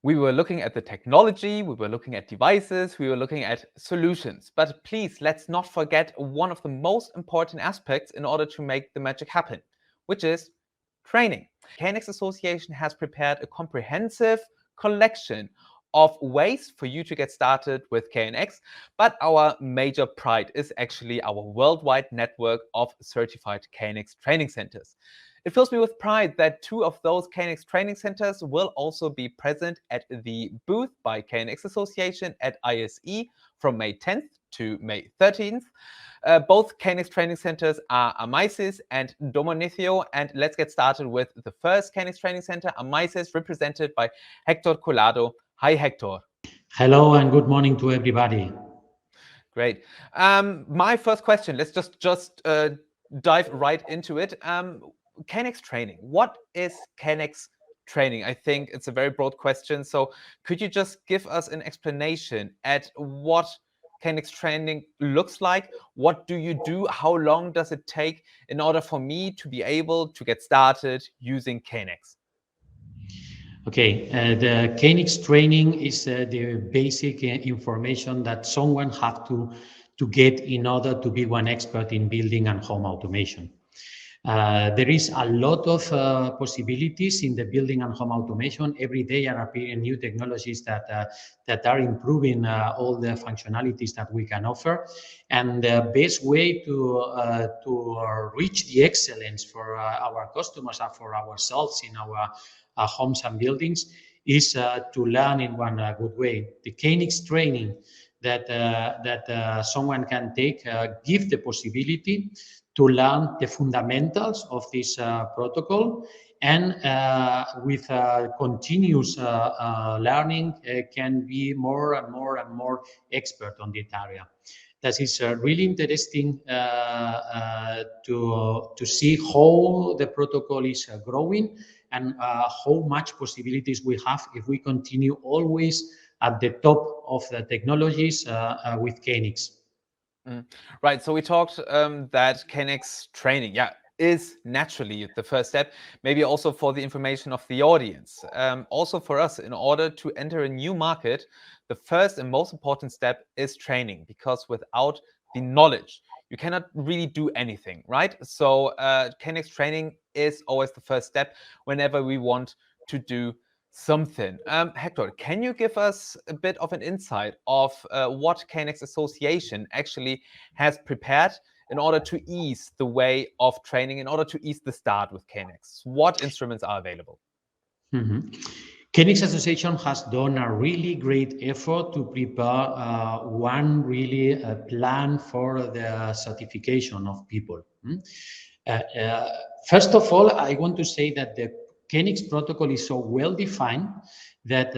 We were looking at the technology, we were looking at devices, we were looking at solutions. But please, let's not forget one of the most important aspects in order to make the magic happen, which is training. KNX Association has prepared a comprehensive collection of ways for you to get started with KNX, but our major pride is actually our worldwide network of certified KNX training centers. It fills me with pride that 2 of those KNX training centers will also be present at the booth by KNX Association at ISE from May 10th to May 13th. Both KNX training centers are Amaisys and Domonetio, and let's get started with the first KNX training center, Amaisys, represented by Hector Colado. Hi, Hector. Hello and good morning to everybody. Great. My first question, let's just dive right into it. KNX training. What is KNX training? I think it's a very broad question. So could you just give us an explanation at what KNX training looks like? What do you do? How long does it take in order for me to be able to get started using KNX? Okay, the KNX training is the basic information that someone has to get in order to be one expert in building and home automation. There is a lot of possibilities in the building and home automation. Every day are appearing new technologies that are improving all the functionalities that we can offer. And the best way to reach the excellence for our customers and for ourselves in our homes and buildings is to learn in one good way. The KNX training that someone can take give the possibility to learn the fundamentals of this protocol, and with continuous learning can be more and more and more expert on that area. That is really interesting to see how the protocol is growing and how much possibilities we have if we continue always at the top of the technologies with KNX. Right. So we talked that KNX training, is naturally the first step, maybe also for the information of the audience. Also for us, in order to enter a new market, the first and most important step is training, because without the knowledge, you cannot really do anything, right? So KNX training is always the first step whenever we want to do something. Hector, can you give us a bit of an insight of what KNX Association actually has prepared in order to ease the way of training, in order to ease the start with KNX? What instruments are available? KNX Association has done a really great effort to prepare one really plan for the certification of people. First of all, I want to say that the KNX protocol is so well defined that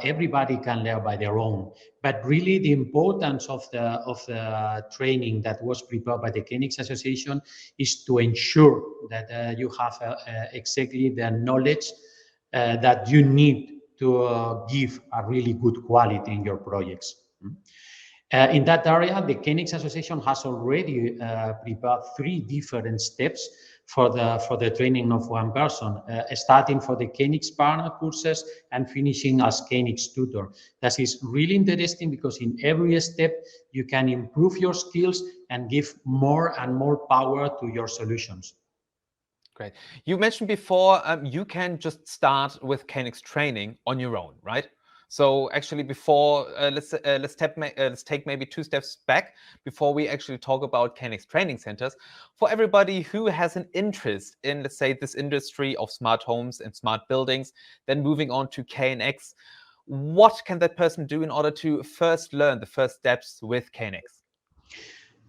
everybody can learn by their own. But really, the importance of the training that was prepared by the KNX Association is to ensure that you have exactly the knowledge that you need to give a really good quality in your projects. In that area, the KNX Association has already prepared 3 different steps for the training of one person, starting for the KNX Partner courses and finishing as KNX tutor. That is really interesting because in every step you can improve your skills and give more and more power to your solutions. Great. You mentioned before you can just start with KNX training on your own, right? So actually, before let's take maybe 2 steps back before we actually talk about KNX training centers. For everybody who has an interest in, let's say, this industry of smart homes and smart buildings, then moving on to KNX, what can that person do in order to first learn the first steps with KNX?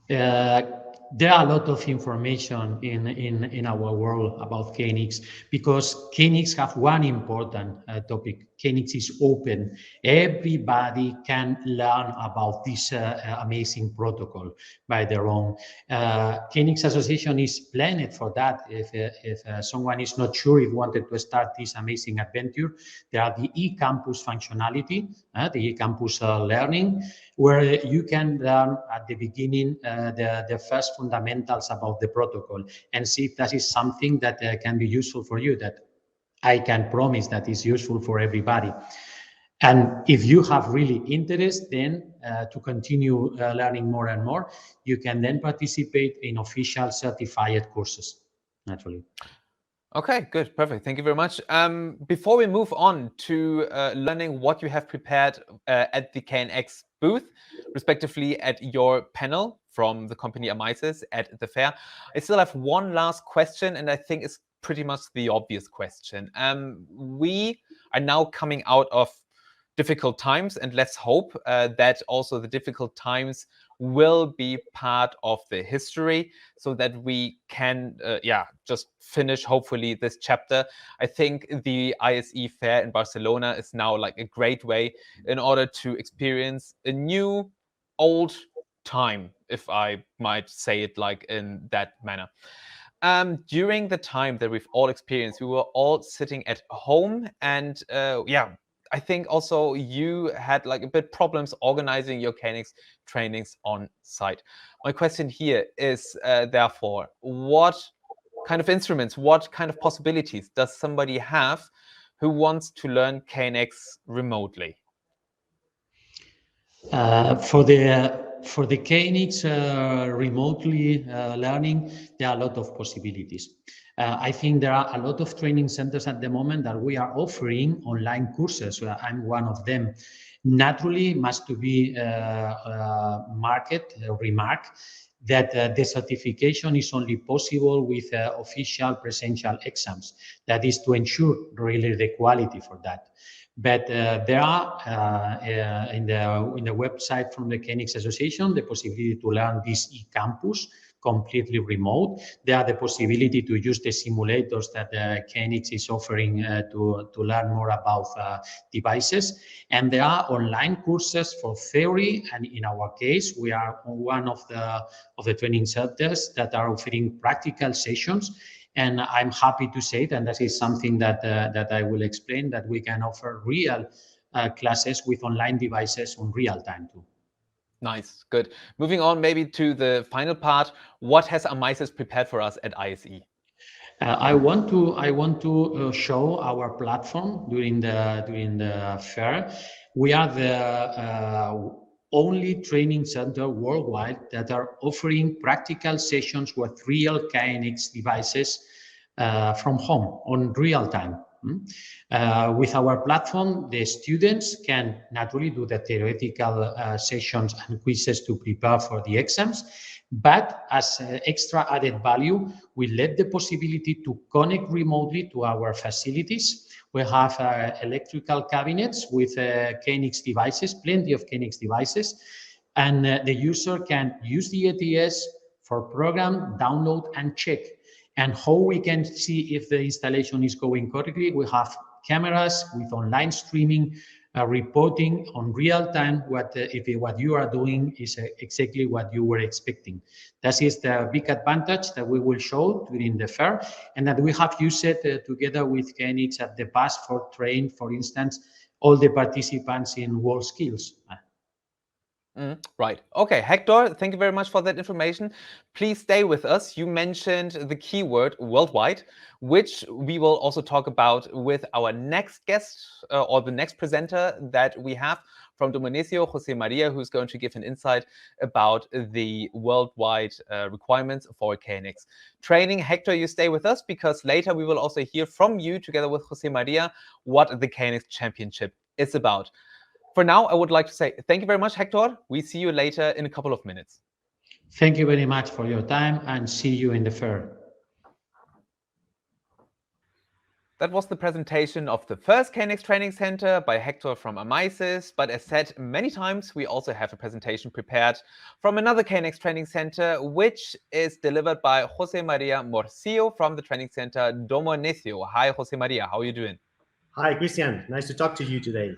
There are a lot of information in our world about KNX because KNX have one important topic. KNX is open. Everybody can learn about this amazing protocol by their own. KNX Association is planned for that. If someone is not sure if wanted to start this amazing adventure, there are the e-campus functionality, the e-campus learning, where you can learn at the beginning the first fundamentals about the protocol and see if that is something that can be useful for you, that I can promise that is useful for everybody. And if you have really interest, then to continue learning more and more, you can then participate in official certified courses, naturally. Okay, good, perfect. Thank you very much. Before we move on to learning what you have prepared at the KNX booth, respectively at your panel from the company Amaisys at the fair, I still have one last question, and I think it's pretty much the obvious question. We are now coming out of difficult times, and let's hope that also the difficult times will be part of the history so that we can just finish hopefully this chapter. I think the ISE fair in Barcelona is now like a great way in order to experience a new old time, if I might say it like in that manner. During the time that we've all experienced, we were all sitting at home, and I think also you had like a bit problems organizing your KNX trainings on site. My question here is therefore, what kind of instruments, what kind of possibilities does somebody have who wants to learn KNX remotely? For the KNX remotely learning, there are a lot of possibilities. I think there are a lot of training centers at the moment that we are offering online courses. I'm one of them. Naturally, must to be remark that the certification is only possible with official presential exams. That is to ensure really the quality for that. But there are in the website from the KNX Association the possibility to learn this e-campus completely remote. There are the possibility to use the simulators that KNX is offering to learn more about devices. And there are online courses for theory. And in our case, we are one of the training centers that are offering practical sessions. And I'm happy to say that that is something that I will explain, that we can offer real classes with online devices on real time too. Nice, good. Moving on maybe to the final part, what has Amaisys prepared for us at ISE? I want to show our platform during the fair. We are the only training center worldwide that are offering practical sessions with real KNX devices from home on real time. With our platform, the students can naturally do the theoretical sessions and quizzes to prepare for the exams, but as extra added value, we let the possibility to connect remotely to our facilities. We have electrical cabinets with KNX devices, plenty of KNX devices, and the user can use the ATS for program, download, and check. And how we can see if the installation is going correctly, we have cameras with online streaming, reporting on real time if what you are doing is exactly what you were expecting. That is the big advantage that we will show during the fair, and that we have used it together with KNX at the past for train, for instance, all the participants in World Skills. Right. Okay, Hector, thank you very much for that information. Please stay with us. You mentioned the keyword worldwide, which we will also talk about with our next guest or the next presenter that we have from Domonetio, Jose Maria, who's going to give an insight about the worldwide requirements for KNX training. Hector, you stay with us because later we will also hear from you together with Jose Maria what the KNX Championship is about. For now, I would like to say thank you very much, Hector. We see you later in a couple of minutes. Thank you very much for your time, and see you in the fair. That was the presentation of the first KNX Training Center by Hector from Amaisys, but as said many times, we also have a presentation prepared from another KNX Training Center, which is delivered by Jose Maria Morcillo from the Training Center Domonetio. Hi, Jose Maria, how are you doing? Hi, Christian. Nice to talk to you today.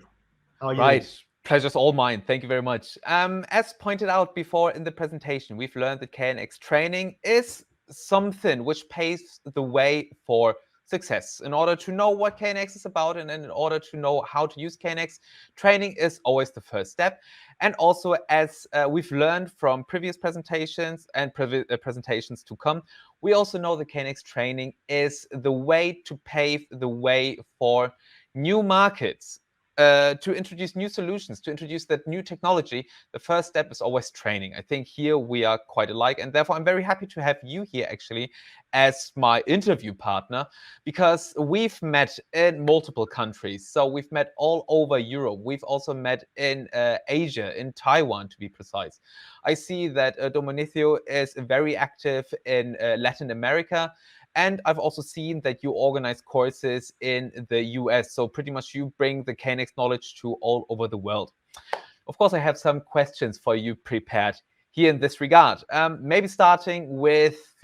How are you Right. doing? Pleasure's all mine. Thank you very much. As pointed out before in the presentation, we've learned that KNX training is something which paves the way for success. In order to know what KNX is about and in order to know how to use KNX, training is always the first step. And also, as we've learned from previous presentations and presentations to come, we also know that KNX training is the way to pave the way for new markets. to introduce new solutions, to introduce that new technology, the first step is always training. I think here we are quite alike, and therefore I'm very happy to have you here actually as my interview partner, because we've met in multiple countries. So we've met all over Europe. We've also met in Asia, in Taiwan to be precise. I see that Domonetio is very active in Latin America. And I've also seen that you organize courses in the US. So pretty much you bring the KNX knowledge to all over the world. Of course, I have some questions for you prepared here in this regard. Maybe starting with,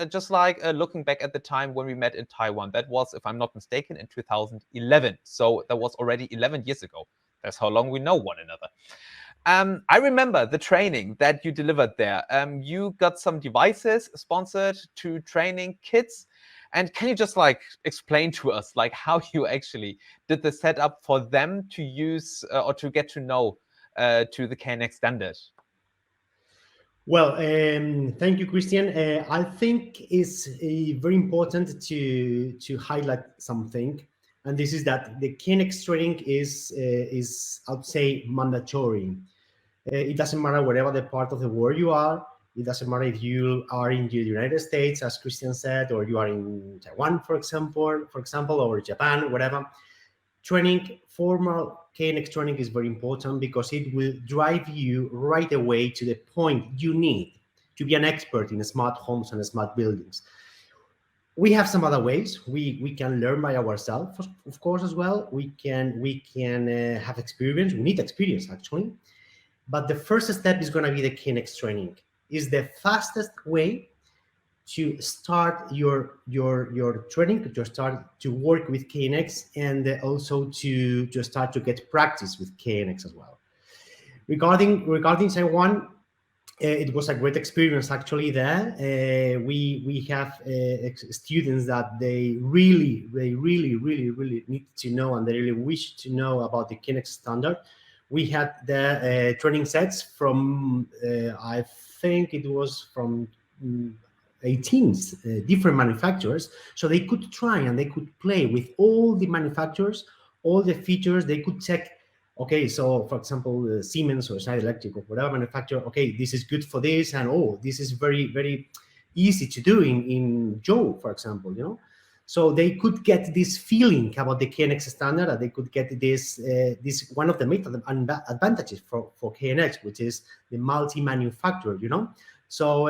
just like looking back at the time when we met in Taiwan. That was, if I'm not mistaken, in 2011. So that was already 11 years ago. That's how long we know one another. I remember the training that you delivered there. You got some devices sponsored to training kids. And can you just like explain to us like how you actually did the setup for them to use or to get to know to the KNX standard? Well, thank you, Christian. I think it's very important to highlight something, and this is that the KNX training is I would say mandatory. It doesn't matter wherever the part of the world you are. It doesn't matter if you are in the United States, as Christian said, or you are in Taiwan, for example, or Japan, whatever. Training, formal KNX training is very important because it will drive you right away to the point you need to be an expert in smart homes and smart buildings. We have some other ways. We can learn by ourselves, of course, as well. We can have experience. We need experience, actually. But the first step is going to be the KNX training. Is the fastest way to start your training, to start to work with KNX, and also to start to get practice with KNX as well. Regarding Taiwan, it was a great experience actually there. We have students that they really need to know, and they really wish to know about the KNX standard. We had the training sets from, I think it was from 18 different manufacturers. So they could try and they could play with all the manufacturers, all the features. They could check, okay, so for example, Siemens or Schneider Electric or whatever manufacturer, okay, this is good for this, and oh, this is very easy to do in Joe, for example, you know. So they could get this feeling about the KNX standard, and they could get this one of the major advantages for KNX, which is the multi-manufacturer, you know. So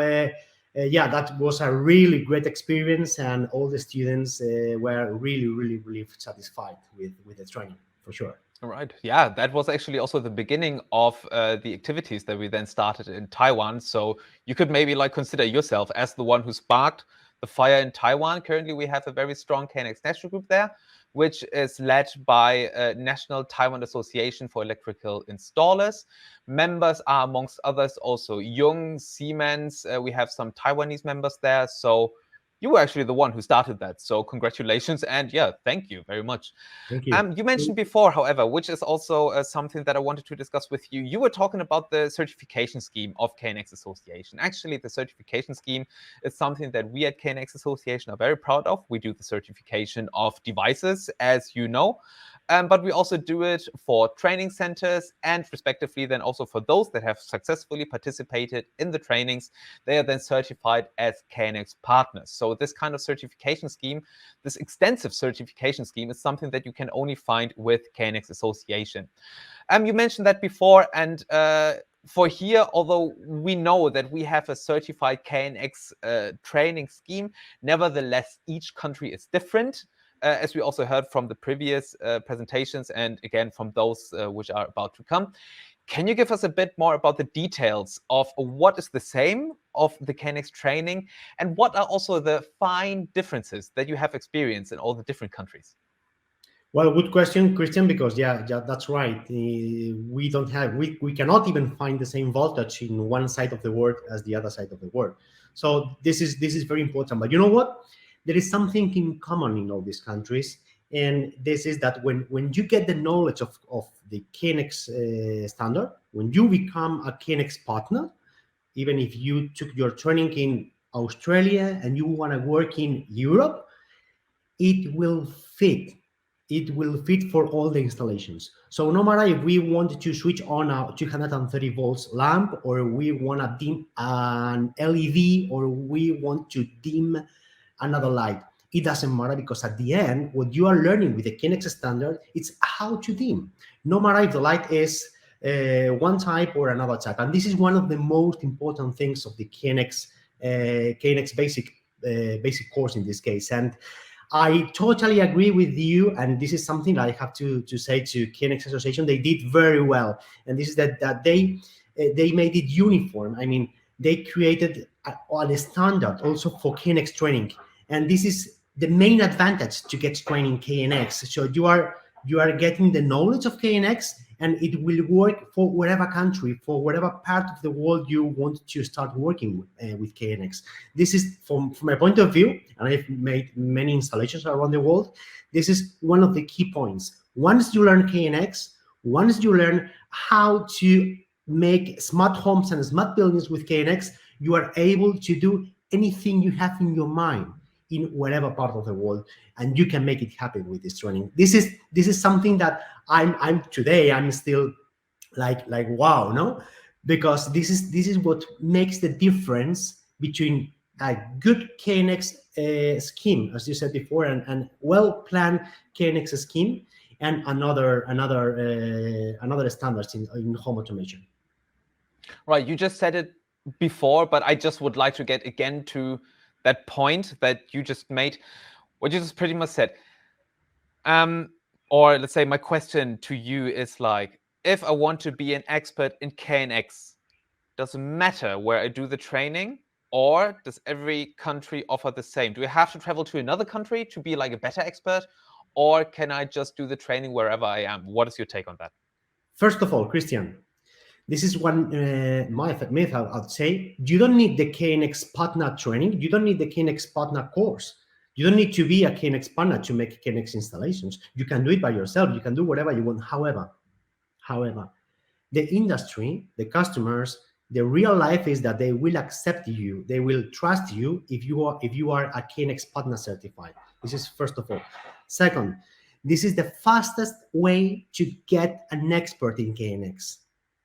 yeah, that was a really great experience, and all the students were really satisfied with the training, for sure. All right. Yeah, that was actually also the beginning of the activities that we then started in Taiwan. So you could maybe like consider yourself as the one who sparked the fire in Taiwan. Currently, we have a very strong KNX national group there, which is led by National Taiwan Association for Electrical Installers. Members are, amongst others, also Jung, Siemens. We have some Taiwanese members there. So you were actually the one who started that. So congratulations. And yeah, thank you very much. Thank you. You mentioned before, however, which is also something that I wanted to discuss with you. You were talking about the certification scheme of KNX Association. Actually, the certification scheme is something that we at KNX Association are very proud of. We do the certification of devices, as you know. But we also do it for training centers, and respectively then also for those that have successfully participated in the trainings, they are then certified as KNX partners. So this kind of certification scheme, this extensive certification scheme, is something that you can only find with KNX Association. You mentioned that before, and for here, although we know that we have a certified KNX training scheme, nevertheless, each country is different. As we also heard from the previous presentations, and again from those which are about to come. Can you give us a bit more about the details of what is the same of the KNX training, and what are also the fine differences that you have experienced in all the different countries? Well, good question, Christian, because yeah, that's right. We don't have, we cannot even find the same voltage in one side of the world as the other side of the world. So this is very important. But you know what? There is something in common in all these countries, and this is that when you get the knowledge of the KNX standard, when you become a KNX partner, even if you took your training in Australia and you want to work in Europe, it will fit. it will fit for all the installations. So no matter if we want to switch on a 230 volts lamp, or we want to dim an LED, or we want to dim another light, it doesn't matter, because at the end, what you are learning with the KNX standard, it's how to dim, no matter if the light is one type or another type. And this is one of the most important things of the KNX basic course in this case. And I totally agree with you, and this is something that I have to say to KNX Association. They did very well, and this is that they made it uniform. I mean, they created a standard also for KNX training, and this is the main advantage to get training KNX. So you are getting the knowledge of KNX, and it will work for whatever country, for whatever part of the world you want to start working with KNX. This is, from my point of view, and I've made many installations around the world, this is one of the key points. Once you learn KNX, once you learn how to make smart homes and smart buildings with KNX, you are able to do anything you have in your mind in whatever part of the world, and you can make it happen with this training. This is something that I'm still like wow, no, because this is what makes the difference between a good KNX scheme, as you said before, and well-planned KNX scheme, and another standards in home automation. Right, you just said it before, but I just would like to get again to that point that you just made, what you just pretty much said. Or let's say my question to you is like, if I want to be an expert in KNX, does it matter where I do the training, or does every country offer the same? Do I have to travel to another country to be like a better expert, or can I just do the training wherever I am? What is your take on that? First of all, Christian, this is one myth, I'd say. You don't need the KNX Partner training. You don't need the KNX Partner course. You don't need to be a KNX Partner to make KNX installations. You can do it by yourself. You can do whatever you want. However, the industry, the customers, the real life is that they will accept you. They will trust you if you are a KNX Partner certified. This is first of all. Second, this is the fastest way to get an expert in KNX.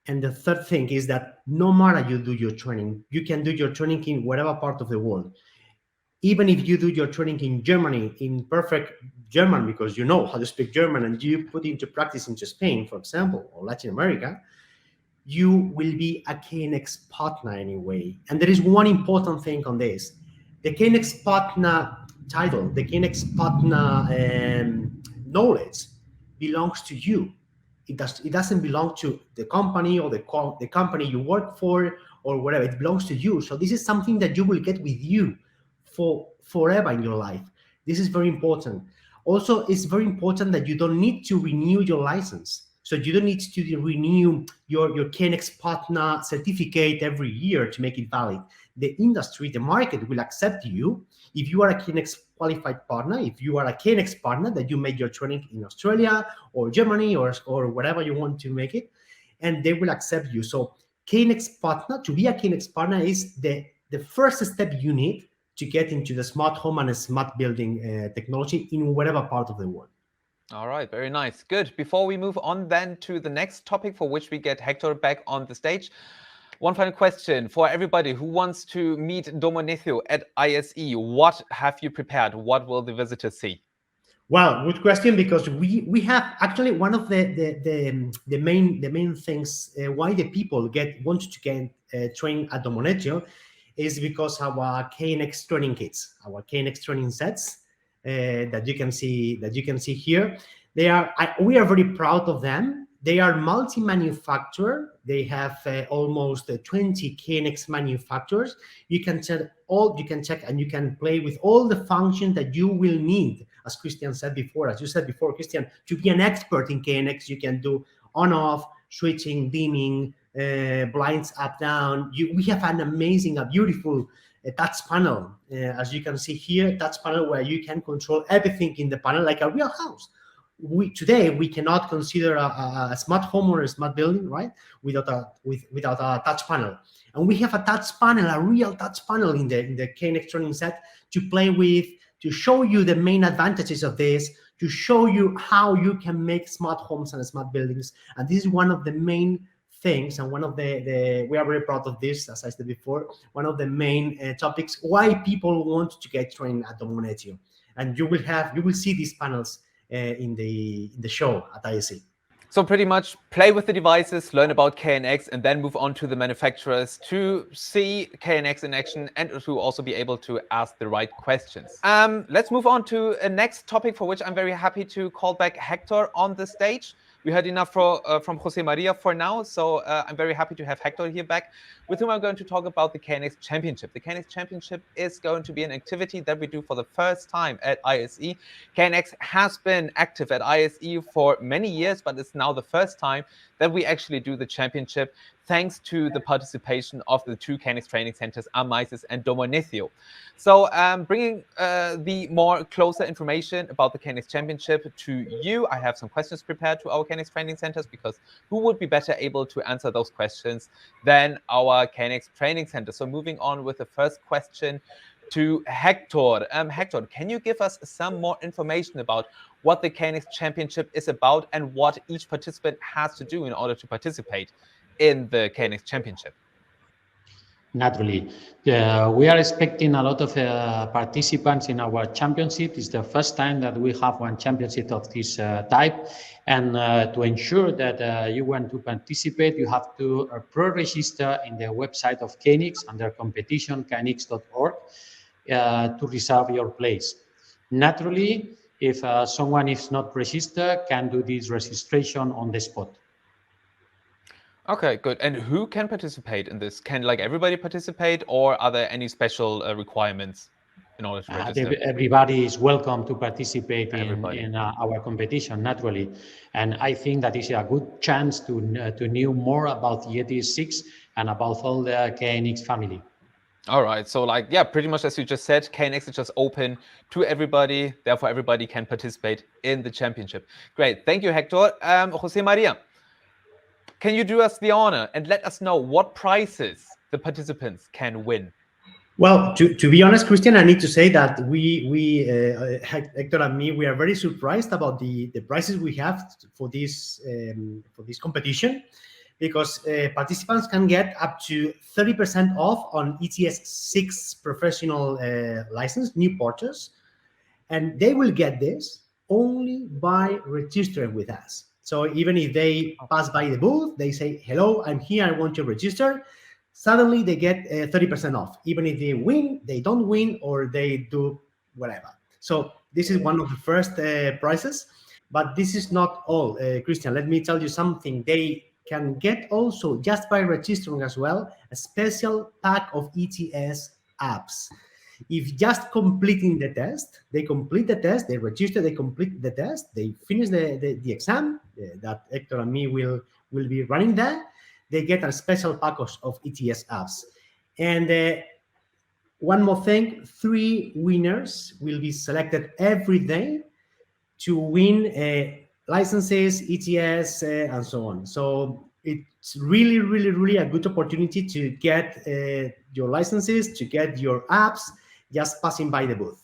And the third thing is that no matter you do your training, you can do your training in whatever part of the world. Even if you do your training in Germany, in perfect German, because you know how to speak German, and you put into practice into Spain, for example, or Latin America, you will be a KNX partner anyway. And there is one important thing on this. The KNX partner title, the KNX partner knowledge belongs to you. It doesn't belong to the company or the company you work for or whatever. It belongs to you. So this is something that you will get with you for forever in your life. This is very important. Also, it's very important that you don't need to renew your license. So you don't need to renew your KNX partner certificate every year to make it valid. The industry, the market will accept you if you are a KNX qualified partner, if you are a KNX partner that you made your training in Australia or Germany or whatever you want to make it, and they will accept you. So KNX partner, to be a KNX partner, is the first step you need to get into the smart home and smart building technology in whatever part of the world. All right, very nice. Good. Before we move on then to the next topic, for which we get Hector back on the stage, one final question for everybody who wants to meet Domonetio at ISE. What have you prepared? What will the visitors see? Well, good question, because we have actually one of the main things why the people want to get trained at Domonetio is because our KNX training kits, our KNX training sets that you can see here. We are very proud of them. They are multi-manufacturer. They have almost 20 KNX manufacturers. You can check and you can play with all the functions that you will need. As Christian said before, Christian, to be an expert in KNX, you can do on-off, switching, dimming, blinds up, down. We have an amazing, a beautiful touch panel. As you can see here, touch panel where you can control everything in the panel like a real house. Today we cannot consider a smart home or a smart building, right, without a touch panel. And we have a touch panel, a real touch panel in the KNX training set to play with, to show you the main advantages of this, to show you how you can make smart homes and smart buildings. And this is one of the main things, and one of the we are very proud of this, as I said before, one of the main topics why people want to get trained at Domonetio. And you will see these panels in the show at ISE. So pretty much play with the devices, learn about KNX, and then move on to the manufacturers to see KNX in action and to also be able to ask the right questions. Let's move on to a next topic for which I'm very happy to call back Hector on the stage. We heard enough from Jose Maria for now, so I'm very happy to have Hector here back, with whom I'm going to talk about the KNX Championship. The KNX Championship is going to be an activity that we do for the first time at ISE. KNX has been active at ISE for many years, but it's now the first time that we actually do the championship, thanks to the participation of the two KNX training centers, Amaisys and Domonetio. So bringing the more closer information about the KNX Championship to you, I have some questions prepared to our KNX training centers, because who would be better able to answer those questions than our KNX training center? So moving on with the first question to Hector. Hector, can you give us some more information about what the KNX Championship is about and what each participant has to do in order to participate in the KNX Championship? Naturally. We are expecting a lot of participants in our championship. It's the first time that we have one championship of this type. And to ensure that you want to participate, you have to pre-register in the website of KNX under competition, knx.org, to reserve your place. Naturally, if someone is not registered, can do this registration on the spot. Okay, good. And who can participate in this? Can everybody participate, or are there any special requirements in order to register? Everybody is welcome to participate in our competition, naturally. And I think that is a good chance to know more about the ET6 and about all the KNX family. All right. So pretty much as you just said, KNX is just open to everybody. Therefore, everybody can participate in the championship. Great. Thank you, Hector. Jose Maria, can you do us the honor and let us know what prizes the participants can win? Well, to be honest, Christian, I need to say that Hector and me, we are very surprised about the prizes we have for this competition, because participants can get up to 30% off on ETS 6 professional license, new porters, and they will get this only by registering with us. So even if they pass by the booth, they say, hello, I'm here, I want to register, suddenly they get 30% off, even if they win, they don't win, or they do whatever. So this is one of the first prizes, but this is not all. Christian, let me tell you something. They can get also, just by registering as well, a special pack of ETS apps. If just completing the test, they complete the test, they register, they complete the test, they finish the exam that Hector and me will be running there, they get a special pack of ETS apps. And one more thing, 3 winners will be selected every day to win licenses, ETS, and so on. So it's really, really, really a good opportunity to get your licenses, to get your apps, just passing by the booth.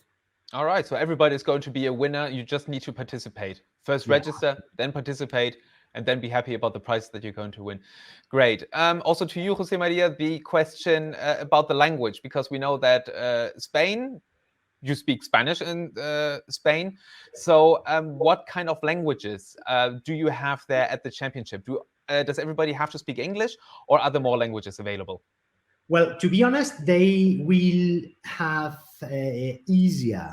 All right, so everybody is going to be a winner. You just need to participate. First register, then participate, and then be happy about the prize that you're going to win. Great. Also to you, Jose Maria, the question about the language, because we know that Spain, you speak Spanish in Spain. So what kind of languages do you have there at the championship? Does everybody have to speak English, or are there more languages available? Well, to be honest, they will have an easier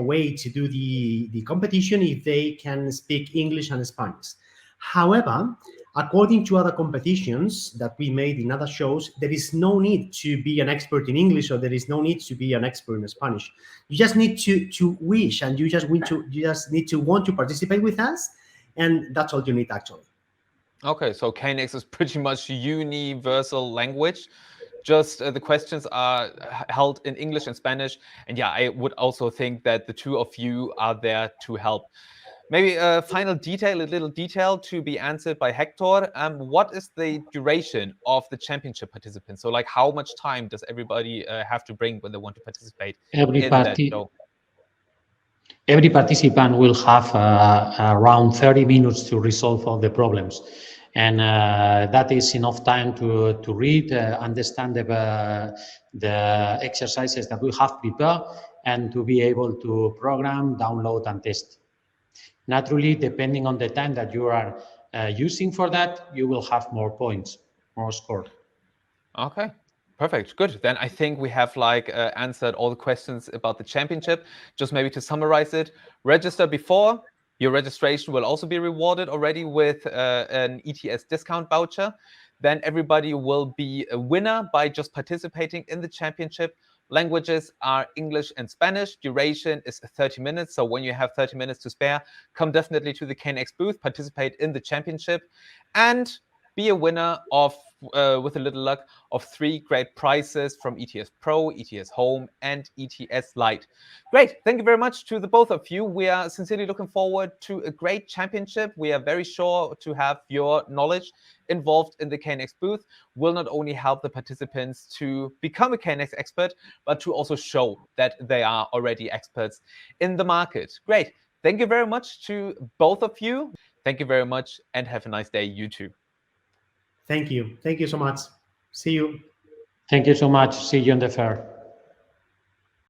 way to do the competition if they can speak English and Spanish. However, according to other competitions that we made in other shows, there is no need to be an expert in English, or there is no need to be an expert in Spanish. You just need to wish, and you just need to want to participate with us, and that's all you need actually. Okay, so KNX is pretty much universal language. Just the questions are held in English and Spanish. And yeah, I would also think that the two of you are there to help. Maybe a final detail, a little detail to be answered by Hector. What is the duration of the championship participants? So how much time does everybody have to bring when they want to participate in that show? Every participant will have around 30 minutes to resolve all the problems. And that is enough time to read, understand the exercises that we have prepared, and to be able to program, download, and test. Naturally, depending on the time that you are using for that, you will have more points, more score. Okay, perfect, good. Then I think we have answered all the questions about the championship. Just maybe to summarize it, register before. Your registration will also be rewarded already with an ETS discount voucher. Then everybody will be a winner by just participating in the championship. Languages are English and Spanish. Duration is 30 minutes. So when you have 30 minutes to spare, come definitely to the KNX booth, participate in the championship, and be a winner of, with a little luck, of 3 great prizes from ETS Pro, ETS Home, and ETS Lite. Great. Thank you very much to the both of you. We are sincerely looking forward to a great championship. We are very sure to have your knowledge involved in the KNX booth will not only help the participants to become a KNX expert, but to also show that they are already experts in the market. Great. Thank you very much to both of you. Thank you very much, and have a nice day, you too. Thank you. Thank you so much. See you. Thank you so much. See you on the fair.